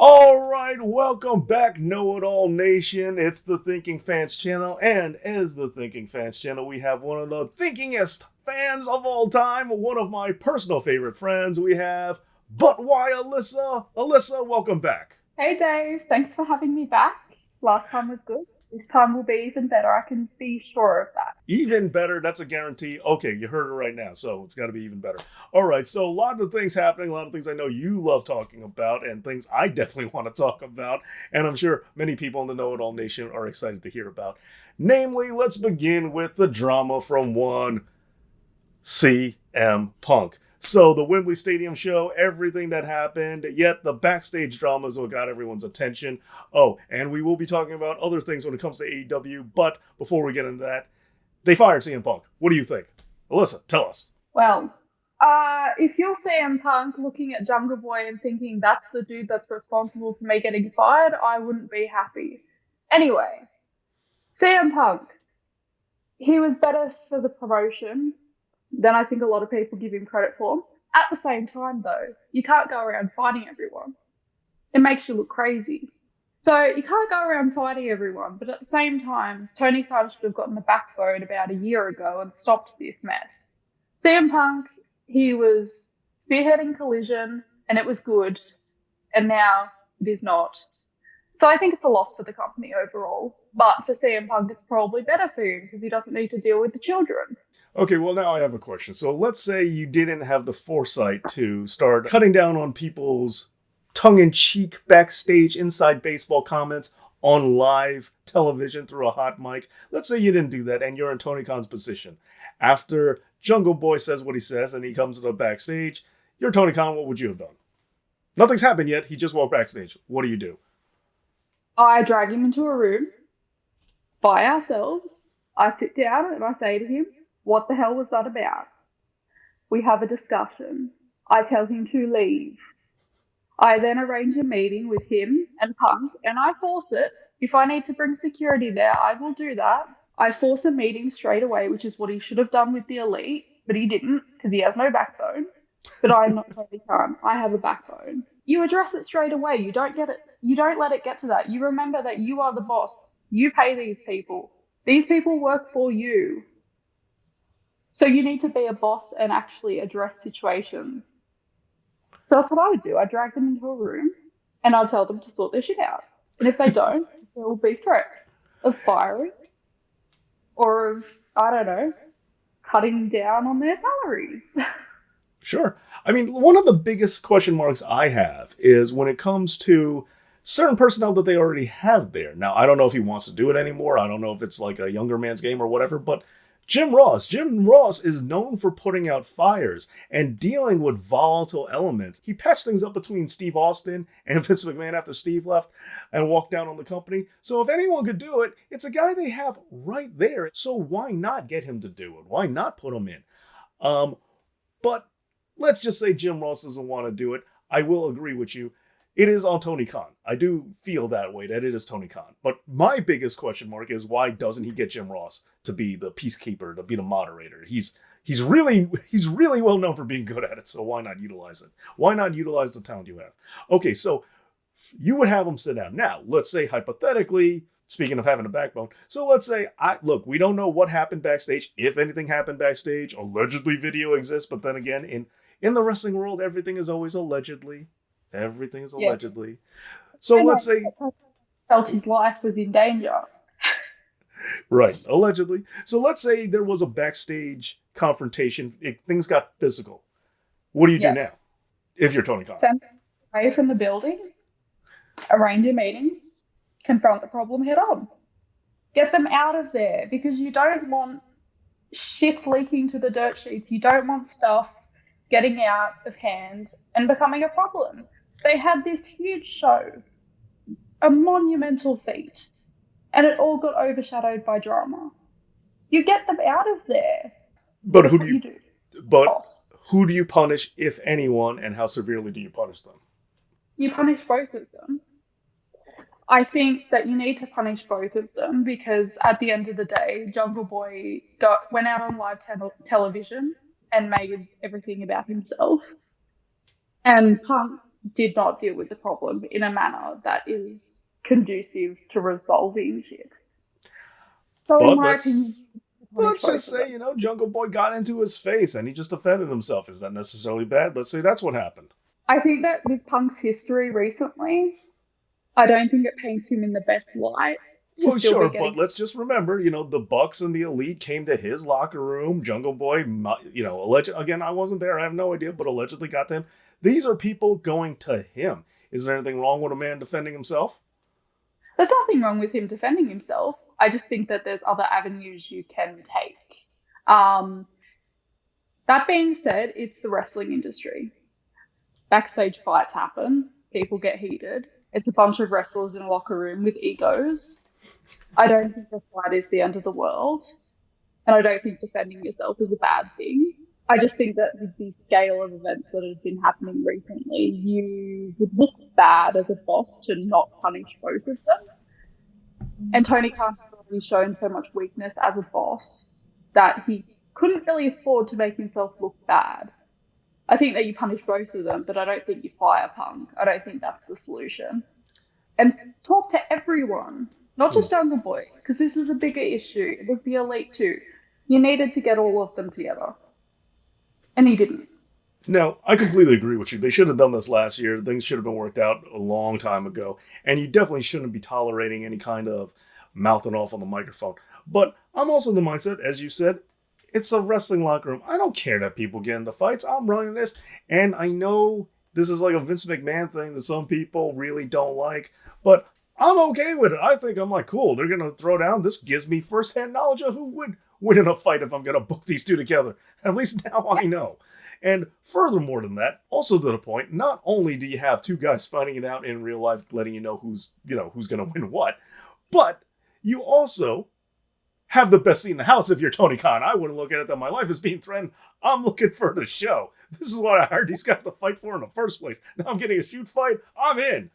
All right, welcome back, Know It All Nation. It's the Thinking Fans channel, and as the Thinking Fans channel, we have one of the thinkingest fans of all time, one of my personal favorite friends. We have ButWhyAlyssa. Alyssa, welcome back. Hey Dave, thanks for having me back. Last time was good. This time will be even better. I can be sure of that. Even better, that's a guarantee. Okay, you heard it right now, so it's got to be even better. All right, so a lot of things happening, a lot of things I know you love talking about, and things I definitely want to talk about, and I'm sure many people in the Know It All Nation are excited to hear about. Namely, let's begin with the drama from one CM Punk. So the Wembley Stadium show, everything that happened, yet the backstage drama is what got everyone's attention. Oh, and we will be talking about other things when it comes to AEW, but before we get into that, they fired CM Punk. What do you think? Alyssa, tell us. Well, if you're CM Punk looking at Jungle Boy and thinking that's the dude that's responsible for me getting fired, I wouldn't be happy. Anyway, CM Punk, he was better for the promotion than I think a lot of people give him credit for. At the same time, though, you can't go around fighting everyone. It makes you look crazy. So you can't go around fighting everyone, but at the same time, Tony Khan should have gotten the backbone about a year ago and stopped this mess. CM Punk, he was spearheading Collision, and it was good, and now it is not. So I think it's a loss for the company overall. But for CM Punk, it's probably better for him because he doesn't need to deal with the children. Okay, well, now I have a question. So let's say you didn't have the foresight to start cutting down on people's tongue in cheek backstage inside baseball comments on live television through a hot mic. Let's say you didn't do that and you're in Tony Khan's position. After Jungle Boy says what he says and he comes to the backstage, you're Tony Khan, what would you have done? Nothing's happened yet. He just walked backstage. What do you do? I drag him into a room by ourselves. I sit down and I say to him, what the hell was that about? We have a discussion. I tell him to leave. I then arrange a meeting with him and Punk, and I force it. If I need to bring security there, I will do that. I force a meeting straight away, which is what he should have done with the Elite, but he didn't because he has no backbone. But I'm not Tony Khan. I have a backbone. You address it straight away. You don't get it. You don't let it get to that. You remember that you are the boss. You pay these people. These people work for you. So you need to be a boss and actually address situations. So that's what I would do. I drag them into a room and I'll tell them to sort their shit out. And if they don't, there will be threats of firing or of, I don't know, cutting down on their salaries. Sure. I mean, one of the biggest question marks I have is when it comes to certain personnel that they already have there. Now, I don't know if he wants to do it anymore. I don't know if it's like a younger man's game or whatever, but Jim Ross. Jim Ross is known for putting out fires and dealing with volatile elements. He patched things up between Steve Austin and Vince McMahon after Steve left and walked down on the company. So if anyone could do it, it's a guy they have right there. So why not get him to do it? Why not put him in? But let's just say Jim Ross doesn't want to do it. I will agree with you. It is on Tony Khan. I do feel that way, that it is Tony Khan. But my biggest question mark is why doesn't he get Jim Ross to be the peacekeeper, to be the moderator? He's really well known for being good at it, so why not utilize it? Why not utilize the talent you have? Okay, so you would have him sit down. Now, let's say hypothetically, speaking of having a backbone, so let's say, look, we don't know what happened backstage, if anything happened backstage. Allegedly video exists, but then again, in the wrestling world, everything is always allegedly. Everything is Yeah. allegedly. So And let's say, felt his life was in danger. right, allegedly. So let's say there was a backstage confrontation. Things got physical. What do you do Yeah. now if you're Tony Khan? Send them away from the building, arrange a meeting, confront the problem head on. Get them out of there because you don't want shit leaking to the dirt sheets. You don't want stuff getting out of hand and becoming a problem. They had this huge show, a monumental feat, and it all got overshadowed by drama. You get them out of there. But That's who do what you? you do, But boss. who do you punish, if anyone, and how severely do you punish them? You punish both of them. I think that you need to punish both of them because at the end of the day, Jungle Boy went out on live television and made everything about himself. And Punk did not deal with the problem in a manner that is conducive to resolving shit. So in But my opinion, let's just say, Jungle Boy got into his face and he just defended himself. Is that necessarily bad? Let's say that's what happened. I think that with Punk's history recently, I don't think it paints him in the best light. Well, sure, but let's just remember, the Bucks and the Elite came to his locker room. Jungle Boy, again, I wasn't there. I have no idea, but allegedly got to him. These are people going to him. Is there anything wrong with a man defending himself? There's nothing wrong with him defending himself. I just think that there's other avenues you can take. That being said, it's the wrestling industry. Backstage fights happen. People get heated. It's a bunch of wrestlers in a locker room with egos. I don't think the fight is the end of the world. And I don't think defending yourself is a bad thing. I just think that with the scale of events that have been happening recently, you would look bad as a boss to not punish both of them. And Tony Khan has already shown so much weakness as a boss that he couldn't really afford to make himself look bad. I think that you punish both of them, but I don't think you fire Punk. I don't think that's the solution. And talk to everyone, not just Jungle Boy, because this is a bigger issue. It was the Elite too. You needed to get all of them together. And he didn't. No, I completely agree with you. They should have done this last year. Things should have been worked out a long time ago. And you definitely shouldn't be tolerating any kind of mouthing off on the microphone. But I'm also in the mindset, as you said, it's a wrestling locker room. I don't care that people get into fights. I'm running this. And I know this is like a Vince McMahon thing that some people really don't like. But I'm okay with it. I think I'm like, cool, they're going to throw down. This gives me firsthand knowledge of who would win in a fight if I'm going to book these two together. At least now I know. And furthermore than that, also to the point, not only do you have two guys fighting it out in real life, letting you know who's going to win what, but you also have the best seat in the house if you're Tony Khan. I wouldn't look at it that my life is being threatened. I'm looking for the show. This is what I hired these guys to fight for in the first place. Now I'm getting a shoot fight. I'm in.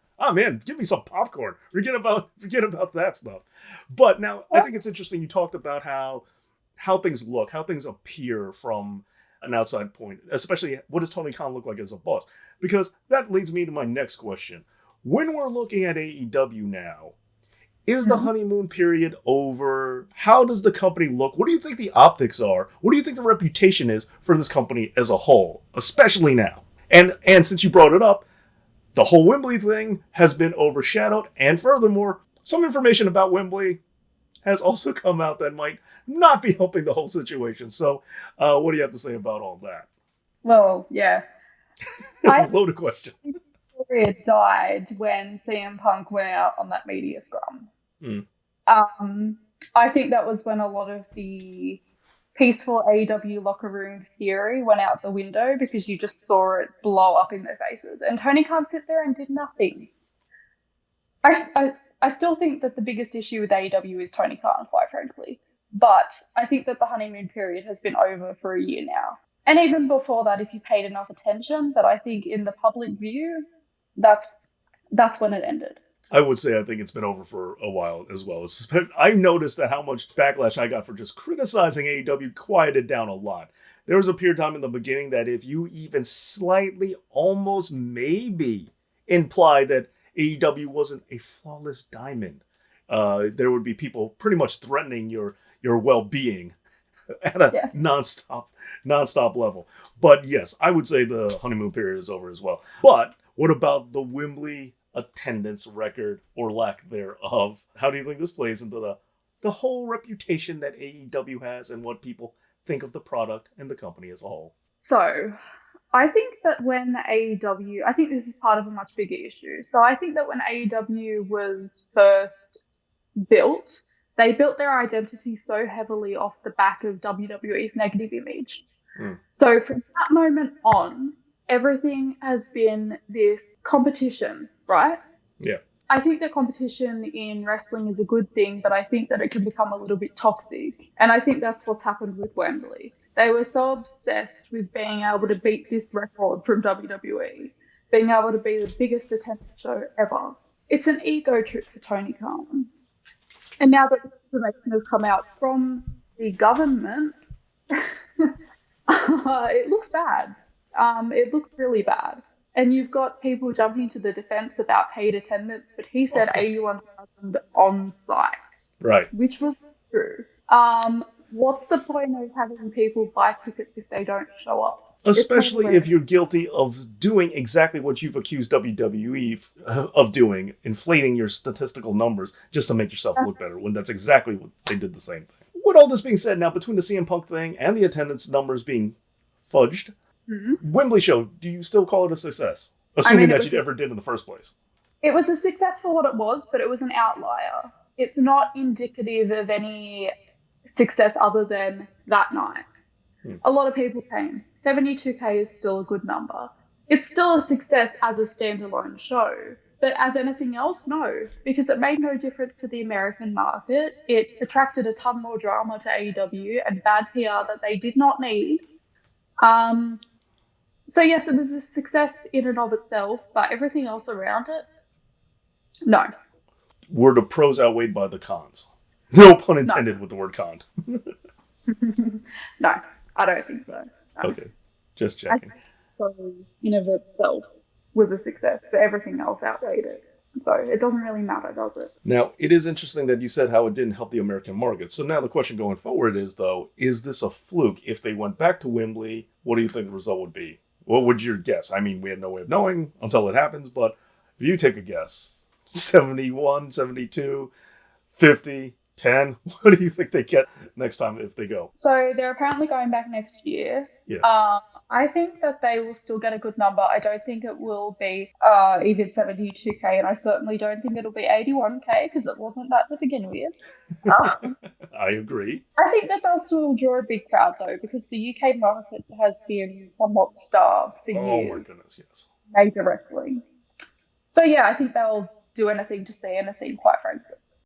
Give me some popcorn. Forget about that stuff. But now I think it's interesting. You talked about how things look, how things appear from an outside point, especially what does Tony Khan look like as a boss? Because that leads me to my next question. When we're looking at AEW now, is the honeymoon period over? How does the company look? What do you think the optics are? What do you think the reputation is for this company as a whole, especially now? And since you brought it up, the whole Wembley thing has been overshadowed. And furthermore, some information about Wembley has also come out that might not be helping the whole situation. So what do you have to say about all that? Well, yeah. Loaded question. Period died when CM Punk went out on that media scrum. I think that was when a lot of the peaceful AEW locker room theory went out the window because you just saw it blow up in their faces. And Tony can't sit there and did nothing. I still think that the biggest issue with AEW is Tony Khan, quite frankly. But I think that the honeymoon period has been over for a year now. And even before that, if you paid enough attention, but I think in the public view, that's when it ended. I would say I think it's been over for a while as well. I noticed that how much backlash I got for just criticizing AEW quieted down a lot. There was a period of time in the beginning that if you even slightly, almost maybe imply that AEW wasn't a flawless diamond, there would be people pretty much threatening your well-being at a nonstop level. But yes, I would say the honeymoon period is over as well. But what about the Wembley attendance record or lack thereof? How do you think this plays into the whole reputation that AEW has and what people think of the product and the company as a whole? So I think that when AEW, I think this is part of a much bigger issue. So I think that when AEW was first built, they built their identity so heavily off the back of WWE's negative image. So from that moment on, everything has been this competition, right? Yeah. I think that competition in wrestling is a good thing, but I think that it can become a little bit toxic. And I think that's what's happened with Wembley. They were so obsessed with being able to beat this record from WWE, being able to be the biggest attendance show ever. It's an ego trip for Tony Khan. And now that this information has come out from the government, it looks bad. It looks really bad. And you've got people jumping to the defense about paid attendance, but he said 81,000 on site. Right. Which was true. What's the point of having people buy tickets if they don't show up? Especially if you're guilty of doing exactly what you've accused WWE of doing, inflating your statistical numbers just to make yourself look better, when that's exactly what they did the same thing. With all this being said, now between the CM Punk thing and the attendance numbers being fudged, Wembley show, do you still call it a success? Assuming that you ever did in the first place. It was a success for what it was, but it was an outlier. It's not indicative of any success other than that night. A lot of people came. 72k is still a good number. It's still a success as a standalone show. But as anything else, no. Because it made no difference to the American market. It attracted a ton more drama to AEW and bad PR that they did not need. So yes, it was a success in and of itself, but everything else around it, no. Were the pros outweighed by the cons? No pun intended with the word con. No, I don't think so. No. Okay, just checking. So in and of itself was a success, but everything else outweighed it. So it doesn't really matter, does it? Now, it is interesting that you said how it didn't help the American market. So now the question going forward is, though, is this a fluke? If they went back to Wembley, what do you think the result would be? What would your guess? I mean, we have no way of knowing until it happens, but if you take a guess, 71, 72, 50, 10, what do you think they get next time if they go? So they're apparently going back next year. Yeah. I think that they will still get a good number. I don't think it will be even 72k, and I certainly don't think it'll be 81k because it wasn't that to begin with. I agree. I think that they'll still draw a big crowd though, because the UK market has been somewhat starved for years. Oh my goodness, yes. Major wrestling. So yeah, I think they'll do anything to see anything, quite frankly.